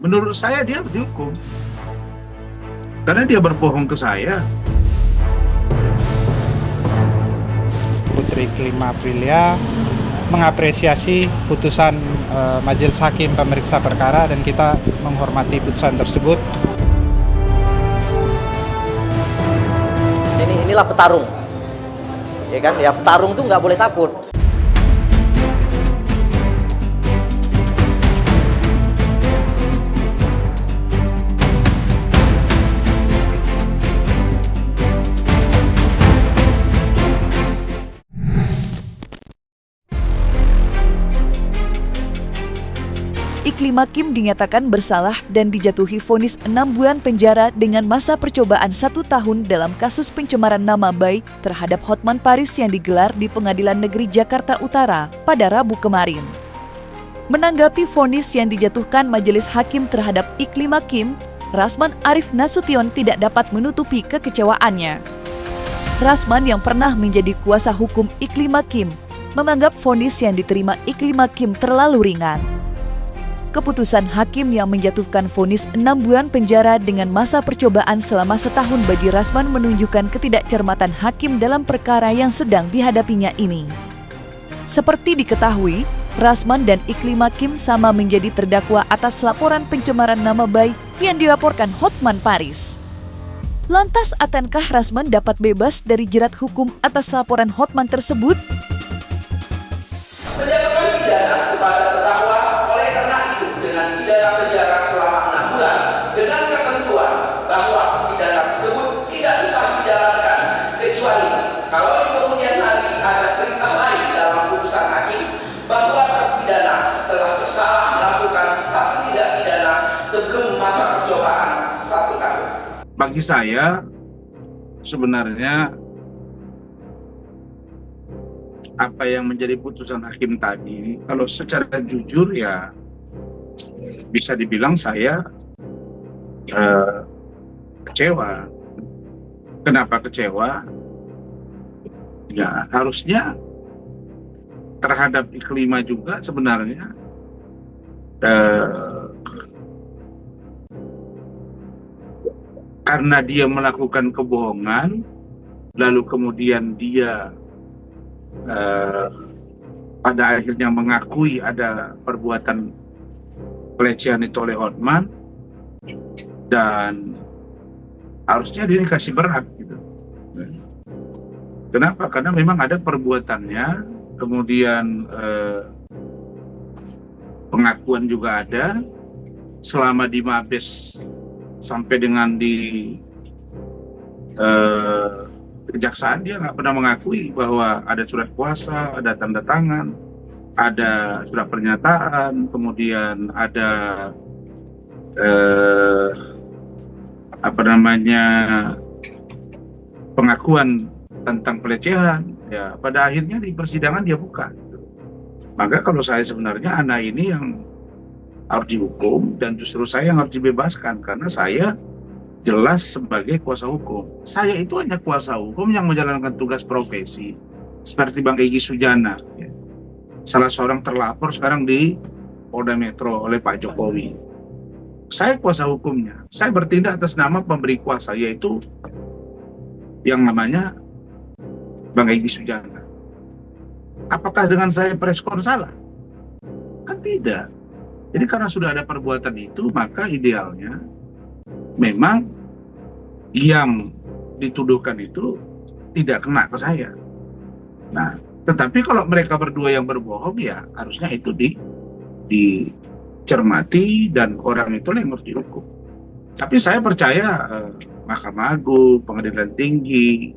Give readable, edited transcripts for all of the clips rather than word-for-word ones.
Menurut saya dia harus dihukum karena dia berbohong ke saya. Putri Klima Aprilia mengapresiasi putusan Majelis Hakim Pemeriksa Perkara dan kita menghormati putusan tersebut. Inilah petarung, ya kan? Ya petarung tuh nggak boleh takut. Iklim Hakim dinyatakan bersalah dan dijatuhi vonis 6 bulan penjara dengan masa percobaan 1 tahun dalam kasus pencemaran nama baik terhadap Hotman Paris yang digelar di Pengadilan Negeri Jakarta Utara pada Rabu kemarin. Menanggapi vonis yang dijatuhkan Majelis Hakim terhadap Iklim Hakim, Rasman Arif Nasution tidak dapat menutupi kekecewaannya. Rasman yang pernah menjadi kuasa hukum Iklim Hakim menganggap vonis yang diterima Iklim Hakim terlalu ringan. Keputusan hakim yang menjatuhkan vonis 6 bulan penjara dengan masa percobaan selama 1 tahun bagi Rasman menunjukkan ketidakcermatan hakim dalam perkara yang sedang dihadapinya ini. Seperti diketahui, Rasman dan Iklim Hakim sama menjadi terdakwa atas laporan pencemaran nama baik yang dilaporkan Hotman Paris. Lantas, akankah Rasman dapat bebas dari jerat hukum atas laporan Hotman tersebut? Menjatuhkan pidana kepada terdakwa oleh karena itu dengan pidana penjara selama 6 bulan dengan ketentuan bahwa pidana tersebut tidak bisa dijalankan kecuali kalau di kemudian hari ada perintah lain dalam putusan hakim bahwa terpidana telah bersalah melakukan satu tindak pidana sebelum masa percobaan 1 tahun. Bagi saya sebenarnya apa yang menjadi putusan hakim tadi, kalau secara jujur ya bisa dibilang saya kecewa. Kenapa kecewa? Ya harusnya terhadap Iklima juga sebenarnya karena dia melakukan kebohongan, lalu kemudian dia pada akhirnya mengakui ada perbuatan pelecehan itu oleh Hotman, dan harusnya dia dikasih berat gitu. Kenapa? Karena memang ada perbuatannya, kemudian pengakuan juga ada. Selama di Mabes sampai dengan di kejaksaan dia nggak pernah mengakui bahwa ada surat kuasa, ada tanda tangan, ada surat pernyataan, kemudian ada pengakuan tentang pelecehan. Ya pada akhirnya di persidangan dia buka. Maka kalau saya sebenarnya anak ini yang harus dihukum dan justru saya yang harus dibebaskan karena saya jelas sebagai kuasa hukum. Saya itu hanya kuasa hukum yang menjalankan tugas profesi seperti Bang Egy Sujana, ya. Salah seorang terlapor sekarang di Polda Metro oleh Pak Jokowi. Saya kuasa hukumnya. Saya bertindak atas nama pemberi kuasa, yaitu yang namanya Bang Egy Sujana. Apakah dengan saya preskon salah? Kan tidak. Jadi karena sudah ada perbuatan itu, maka idealnya memang yang dituduhkan itu tidak kena ke saya. Nah, tetapi kalau mereka berdua yang berbohong, ya harusnya itu dicermati dan orang itu yang harus dihukum. Tapi saya percaya Mahkamah Agung, Pengadilan Tinggi,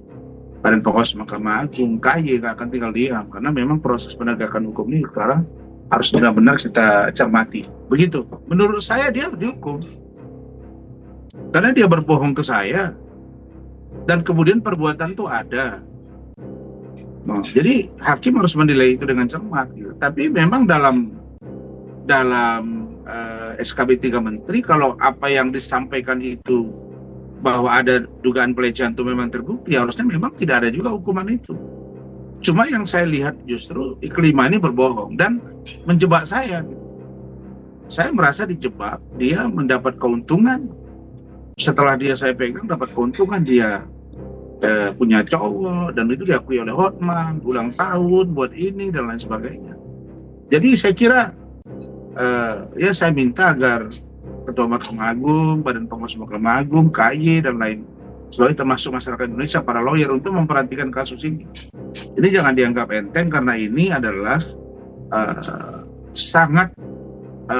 Badan Pengawas Mahkamah Agung, KY nggak akan tinggal diam karena memang proses penegakan hukum ini sekarang harus benar-benar kita cermati. Begitu. Menurut saya dia harus dihukum. Karena dia berbohong ke saya dan kemudian perbuatan itu ada. Nah, jadi hakim harus menilai itu dengan cermat gitu. Tapi memang dalam SKB 3 Menteri kalau apa yang disampaikan itu bahwa ada dugaan pelecehan itu memang terbukti, harusnya memang tidak ada juga hukuman itu. Cuma yang saya lihat justru Iklima ini berbohong dan menjebak saya gitu. saya merasa dijebak, dia mendapat keuntungan. Setelah saya pegang dapat keuntungan, dia punya cowok, dan itu diakui oleh Hotman, ulang tahun buat ini dan lain sebagainya. Jadi saya kira ya saya minta agar Ketua Mahkamah Agung, Badan Pengawas Mahkamah Agung, KY dan lain sebagainya, termasuk masyarakat Indonesia, para lawyer untuk memperhatikan kasus ini. Ini jangan dianggap enteng karena ini adalah sangat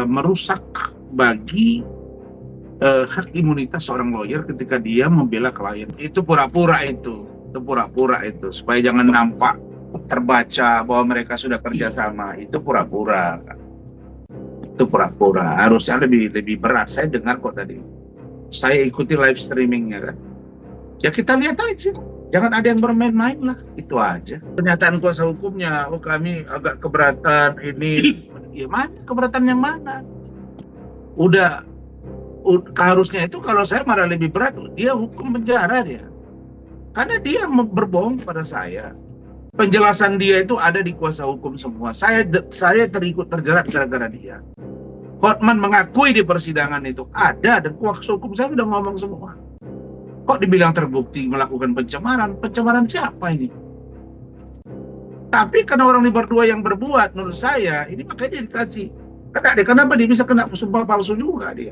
merusak bagi hak imunitas seorang lawyer ketika dia membela klien. Itu pura-pura itu supaya jangan nampak terbaca bahwa mereka sudah kerjasama. Itu pura-pura. Harusnya lebih berat. Saya dengar kok tadi, saya ikuti live streamingnya kan, ya kita lihat aja, jangan ada yang bermain-main lah, itu aja. Pernyataan kuasa hukumnya, kami agak keberatan ini. Ya mana keberatan yang mana? Udah harusnya itu kalau saya malah lebih berat, dia hukum penjara dia, karena dia berbohong pada saya. Penjelasan dia itu ada di kuasa hukum semua. Saya terjerat gara-gara dia. Hotman mengakui di persidangan itu ada, dan kuasa hukum saya sudah ngomong semua. Kok dibilang terbukti melakukan pencemaran? Pencemaran siapa ini? Tapi karena orang ini berdua yang berbuat, menurut saya ini makanya dia dikasih. Kenapa dia bisa kena sumpah palsu juga dia?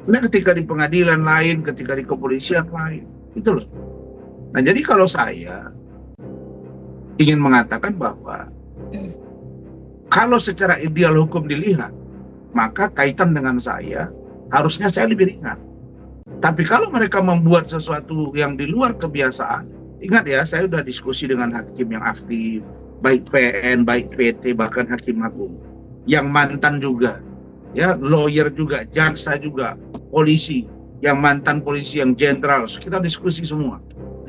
Karena ketika di pengadilan lain, ketika di kepolisian lain, itu loh. Nah jadi kalau saya ingin mengatakan bahwa kalau secara ideal hukum dilihat, maka kaitan dengan saya, harusnya saya lebih ringan. Tapi kalau mereka membuat sesuatu yang di luar kebiasaan, ingat ya, saya sudah diskusi dengan hakim yang aktif, baik PN, baik PT, bahkan hakim agung, yang mantan juga, ya, lawyer juga, jaksa juga, polisi, yang mantan polisi, yang jenderal, kita diskusi semua,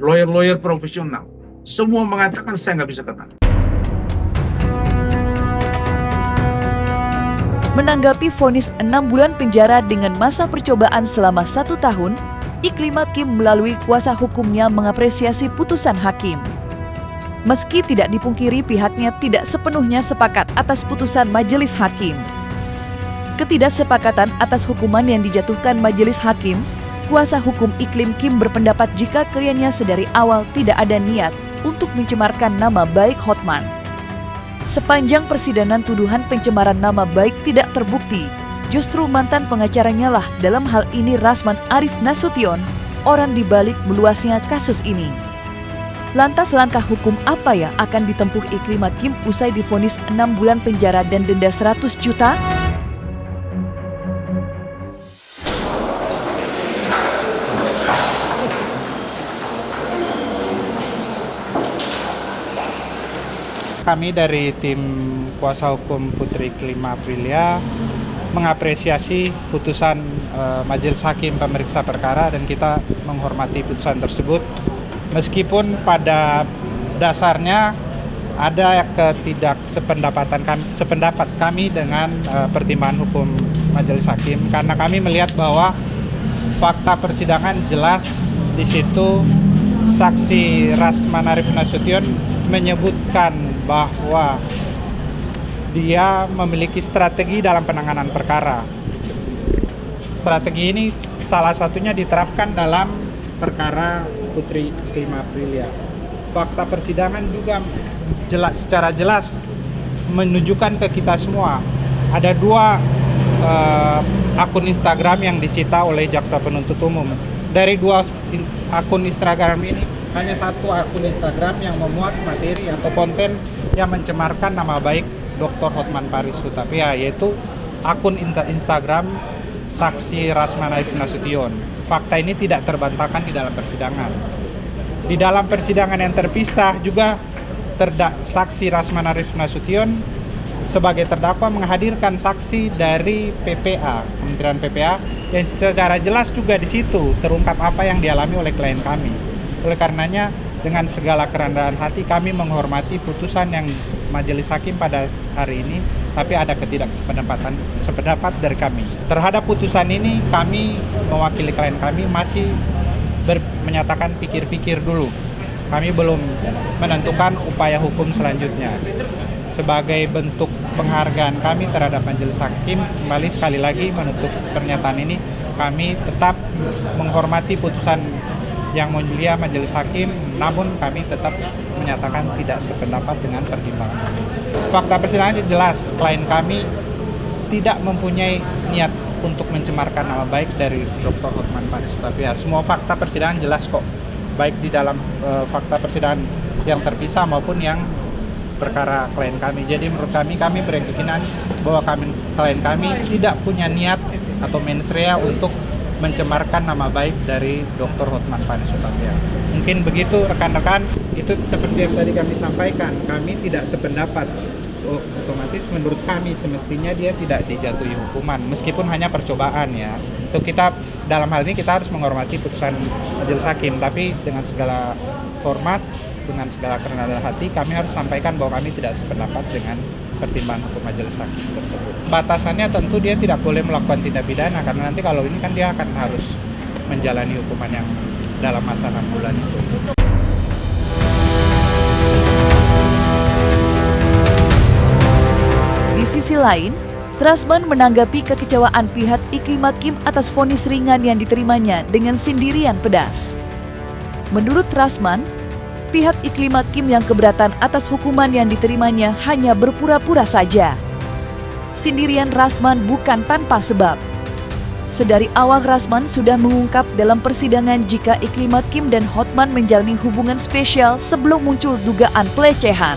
lawyer profesional, semua mengatakan saya nggak bisa kena. Menanggapi vonis 6 bulan penjara dengan masa percobaan selama 1 tahun, Iklim Hakim melalui kuasa hukumnya mengapresiasi putusan hakim. Meski tidak dipungkiri pihaknya tidak sepenuhnya sepakat atas putusan majelis hakim. Ketidaksepakatan atas hukuman yang dijatuhkan majelis hakim, kuasa hukum Iklim Kim berpendapat jika kliennya sedari awal tidak ada niat untuk mencemarkan nama baik Hotman. Sepanjang persidangan tuduhan pencemaran nama baik tidak terbukti, justru mantan pengacaranya lah, dalam hal ini Rasman Arif Nasution, orang dibalik meluasnya kasus ini. Lantas langkah hukum apa yang akan ditempuh Iklim Hakim usai divonis 6 bulan penjara dan denda 100 juta? Kami dari tim kuasa hukum Putri Kelima Aprilia mengapresiasi putusan Majelis Hakim Pemeriksa Perkara, dan kita menghormati putusan tersebut. Meskipun pada dasarnya ada sependapat kami dengan pertimbangan hukum Majelis Hakim, karena kami melihat bahwa fakta persidangan jelas di situ. Saksi Rasman Arif Nasution menyebutkan bahwa dia memiliki strategi dalam penanganan perkara. Strategi ini salah satunya diterapkan dalam perkara Putri Kelima Aprilia. Fakta persidangan juga secara jelas menunjukkan ke kita semua ada 2 akun Instagram yang disita oleh jaksa penuntut umum. Dari 2 akun Instagram ini, hanya 1 akun Instagram yang memuat materi atau konten yang mencemarkan nama baik Dr. Hotman Paris Hutapea, yaitu akun Instagram saksi Rasman Arif Nasution. Fakta ini tidak terbantahkan di dalam persidangan. Di dalam persidangan yang terpisah juga saksi Rasman Arif Nasution sebagai terdakwa menghadirkan saksi dari PPA, Kementerian PPA, yang secara jelas juga di situ terungkap apa yang dialami oleh klien kami. Oleh karenanya, dengan segala kerendahan hati kami menghormati putusan yang Majelis Hakim pada hari ini, tapi ada sependapat dari kami. Terhadap putusan ini, kami mewakili klien kami masih menyatakan pikir-pikir dulu. Kami belum menentukan upaya hukum selanjutnya. Sebagai bentuk penghargaan kami terhadap Majelis Hakim, kembali sekali lagi menutup pernyataan ini, kami tetap menghormati putusan Yang Mulia Majelis Hakim, namun kami tetap menyatakan tidak sependapat dengan pertimbangan kami. Fakta persidangan jelas, klien kami tidak mempunyai niat untuk mencemarkan nama baik dari Dr. Hotman Paris Hutapea. Semua fakta persidangan jelas kok, baik di dalam fakta persidangan yang terpisah maupun yang perkara klien kami. Jadi menurut kami berkeyakinan bahwa klien kami tidak punya niat atau mens rea untuk mencemarkan nama baik dari Dr. Hotman Paris Hutapea. Mungkin begitu rekan-rekan, itu seperti yang tadi kami sampaikan, kami tidak sependapat. So, otomatis menurut kami semestinya dia tidak dijatuhi hukuman, meskipun hanya percobaan ya. Untuk kita dalam hal ini kita harus menghormati putusan Majelis Hakim, tapi dengan segala hormat, dengan segala kerendahan hati, kami harus sampaikan bahwa kami tidak sependapat dengan pertimbangan hukum Majelis Hakim tersebut. Batasannya tentu dia tidak boleh melakukan tindak pidana, karena nanti kalau ini kan dia akan harus menjalani hukuman yang dalam masa 6 bulan itu. Di sisi lain, Trasman menanggapi kekecewaan pihak Iklim Hakim atas vonis ringan yang diterimanya dengan sindiran pedas. Menurut Trasman, pihak Iklim Hakim yang keberatan atas hukuman yang diterimanya hanya berpura-pura saja. Sindiran Rasman bukan tanpa sebab. Sedari awal Rasman sudah mengungkap dalam persidangan jika Iklim Hakim dan Hotman menjalani hubungan spesial sebelum muncul dugaan pelecehan.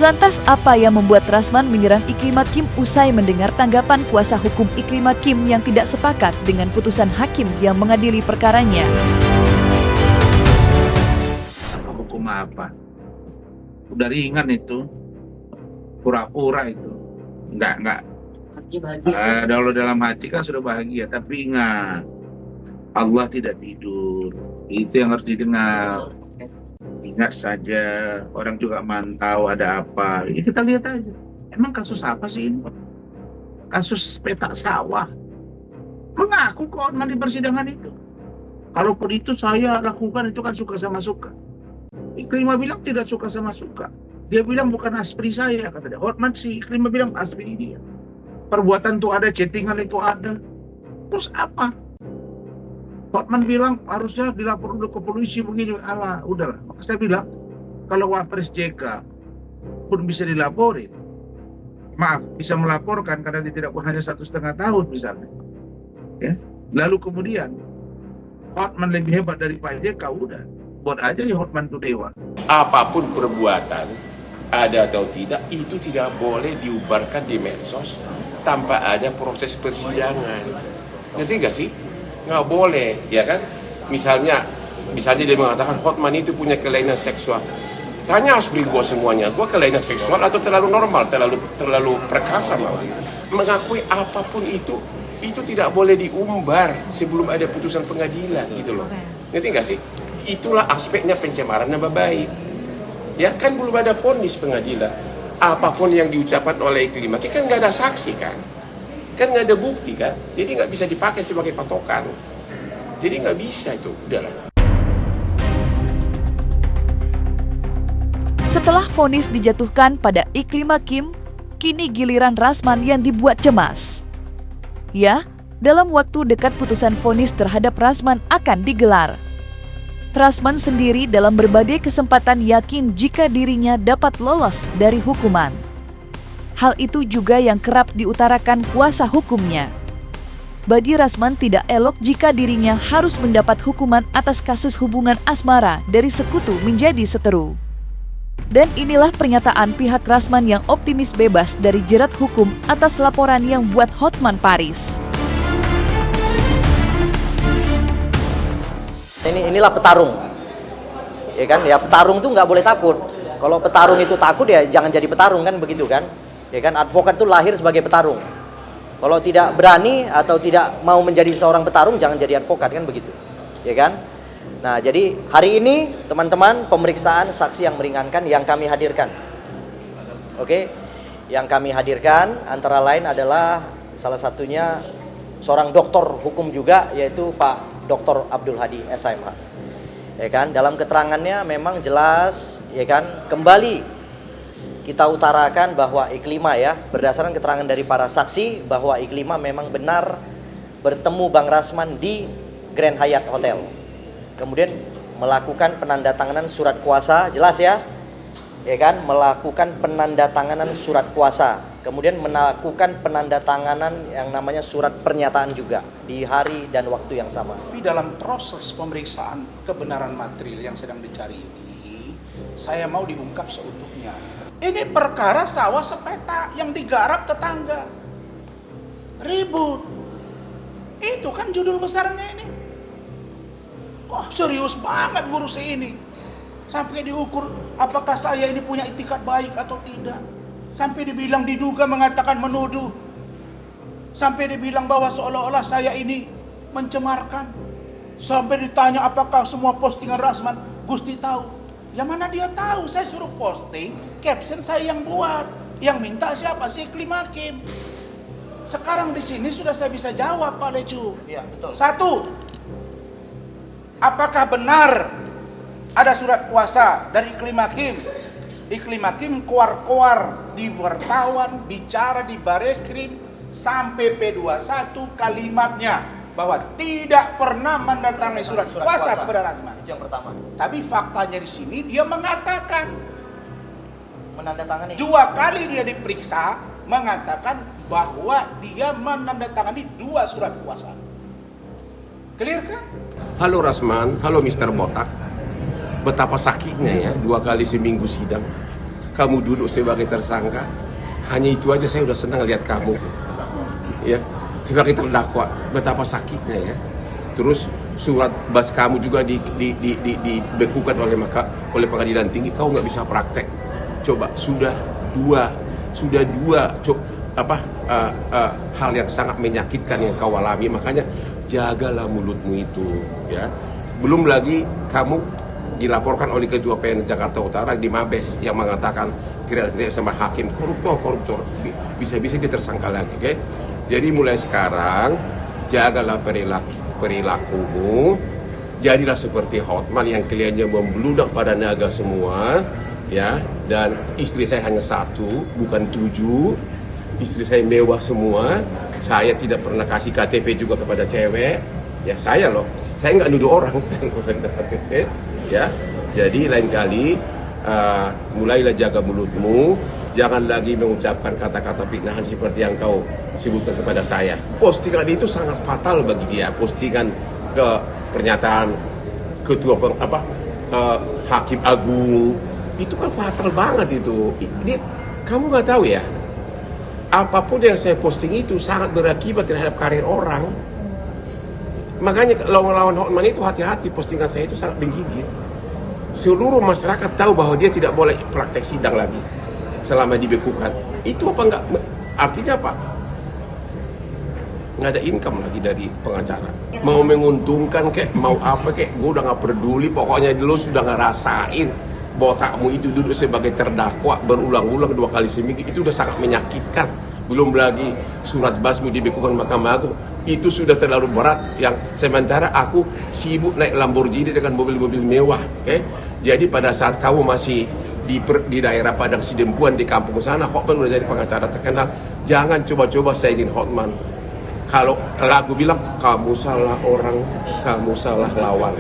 Lantas apa yang membuat Rasman menyerang Iklim Hakim usai mendengar tanggapan kuasa hukum Iklim Hakim yang tidak sepakat dengan putusan hakim yang mengadili perkaranya? Hukum apa? Udah ringan itu, pura-pura itu, enggak. Kalau dalam hati kan sudah bahagia, tapi ingat, Allah tidak tidur. Itu yang harus didengar. Ingat saja, orang juga mantau ada apa. Ya kita lihat aja. Emang kasus apa sih ini? Kasus petak sawah. Mengaku kok di persidangan itu. Kalaupun itu saya lakukan, itu kan suka sama suka. Iklimah bilang tidak suka sama suka. Dia bilang bukan aspri saya, kata dia. Hotman si Iklimah bilang aspri dia. Perbuatan itu ada, chattingan itu ada. Terus apa? Hotman bilang harusnya dilapor dulu ke polisi begini. Alah, udahlah. Maka saya bilang, kalau Wapres JK pun bisa dilaporin, maaf, bisa melaporkan karena dia tidak hanya 1,5 tahun misalnya. Ya. Lalu kemudian Hotman lebih hebat dari Pak JK, udah. Buat aja ya Hotman itu dewa. Apapun perbuatan, ada atau tidak, itu tidak boleh diubarkan di medsos tanpa ada proses persidangan. Ngerti gak sih? Nggak boleh, ya kan? Misalnya dia mengatakan Hotman itu punya kelainan seksual. Tanya aspri gue semuanya, gue kelainan seksual atau terlalu normal, terlalu perkasa malah. Mengakui apapun itu tidak boleh diumbar sebelum ada putusan pengadilan gitu loh. Ngerti gak sih? Itulah aspeknya pencemaran nama baik. Ya kan belum ada vonis pengadilan. Apapun yang diucapkan oleh Iklim Hakim kan nggak ada saksi kan nggak ada bukti kan, jadi nggak bisa dipakai sebagai patokan. Jadi nggak bisa itu, udahlah. Setelah vonis dijatuhkan pada Iklim Hakim, kini giliran Rasman yang dibuat cemas. Ya, dalam waktu dekat putusan vonis terhadap Rasman akan digelar. Rasman sendiri dalam berbagai kesempatan yakin jika dirinya dapat lolos dari hukuman. Hal itu juga yang kerap diutarakan kuasa hukumnya. Bagi Rasman tidak elok jika dirinya harus mendapat hukuman atas kasus hubungan asmara dari sekutu menjadi seteru. Dan inilah pernyataan pihak Rasman yang optimis bebas dari jerat hukum atas laporan yang buat Hotman Paris. Inilah petarung, ya kan? Ya petarung tuh nggak boleh takut. Kalau petarung itu takut ya jangan jadi petarung kan begitu kan? Ya kan? Advokat itu lahir sebagai petarung. Kalau tidak berani atau tidak mau menjadi seorang petarung jangan jadi advokat kan begitu, ya kan? Nah jadi hari ini teman-teman pemeriksaan saksi yang meringankan yang kami hadirkan, oke? Yang kami hadirkan antara lain adalah salah satunya seorang doktor hukum juga yaitu Pak Dr. Abdul Hadi SMH. Ya kan, dalam keterangannya memang jelas ya kan kembali kita utarakan bahwa Iklima ya, berdasarkan keterangan dari para saksi bahwa Iklima memang benar bertemu Bang Rasman di Grand Hyatt Hotel. Kemudian melakukan penandatanganan surat kuasa, jelas ya kan, melakukan penandatanganan surat kuasa, kemudian melakukan penandatanganan yang namanya surat pernyataan juga di hari dan waktu yang sama. Tapi dalam proses pemeriksaan kebenaran material yang sedang dicari ini, saya mau diungkap seutuhnya. Ini perkara sawah sepeta yang digarap tetangga, ribut. Itu kan judul besarnya ini. Kok serius banget ngurus ini? Sampai diukur apakah saya ini punya itikat baik atau tidak. Sampai dibilang diduga mengatakan menuduh. Sampai dibilang bahwa seolah-olah saya ini mencemarkan. Sampai ditanya apakah semua postingan Rasman Gusti tahu. Yang mana dia tahu, saya suruh posting, caption saya yang buat. Yang minta siapa? Si Iklima Kim. Sekarang di sini sudah saya bisa jawab Pak Lecu. Iya, betul. 1. Apakah benar ada surat kuasa dari Iklima Kim? Iklima Kim keluar-keluar di wartawan, bicara di Bareskrim sampai P21 kalimatnya bahwa tidak pernah mendatangi surat kuasa kepada Rasman. Itu yang pertama. Tapi faktanya di sini dia mengatakan Menandatangani. 2 kali dia diperiksa mengatakan bahwa dia menandatangani 2 surat kuasa. Clear kan? Halo Rasman, halo Mr. Botak. Betapa sakitnya ya, 2 kali seminggu sidang. Kamu duduk sebagai tersangka. Hanya itu aja saya udah senang lihat kamu. Ya, sebagai terdakwa, betapa sakitnya ya. Terus surat bas kamu juga dibekukan oleh pengadilan tinggi, kau nggak bisa praktek. Coba sudah dua hal yang sangat menyakitkan yang kau alami, makanya jagalah mulutmu itu ya. Belum lagi kamu dilaporkan oleh Ketua PN Jakarta Utara di Mabes yang mengatakan tidak sama hakim koruptor bisa-bisa dia tersangka lagi, oke? Jadi mulai sekarang jagalah perilakumu, jadilah seperti Hotman yang kliennya membludak pada naga semua ya. Dan istri saya hanya 1 bukan 7. Istri saya mewah semua. Saya tidak pernah kasih KTP juga kepada cewek. Ya saya loh, saya nggak nuduh orang. Ya, jadi lain kali mulailah jaga mulutmu. Jangan lagi mengucapkan kata-kata fitnahan seperti yang kau sebutkan kepada saya. Postingan itu sangat fatal bagi dia. Postingan ke pernyataan ketua hakim agung itu kan fatal banget itu. Kamu nggak tahu ya? Apapun yang saya posting itu sangat berakibat terhadap karir orang. Makanya lawan Hotman itu hati-hati, postingan saya itu sangat menggigit. Seluruh masyarakat tahu bahwa dia tidak boleh praktek sidang lagi selama dibekukan. Itu apa enggak? Artinya apa? Nggak ada income lagi dari pengacara. Mau menguntungkan kek, mau apa kek, gue udah nggak peduli. Pokoknya lu sudah ngerasain botakmu itu duduk sebagai terdakwa berulang-ulang 2 kali seminggu, itu udah sangat menyakitkan. Belum lagi surat basmu dibekukan Mahkamah Agung, itu sudah terlalu berat. Yang sementara aku sibuk naik Lamborghini dengan mobil-mobil mewah, oke? Jadi pada saat kamu masih di daerah Padang Sidempuan di kampung sana, Hotman udah jadi pengacara terkenal. Jangan coba-coba saingin Hotman. Kalau lagu bilang kamu salah orang, kamu salah lawan.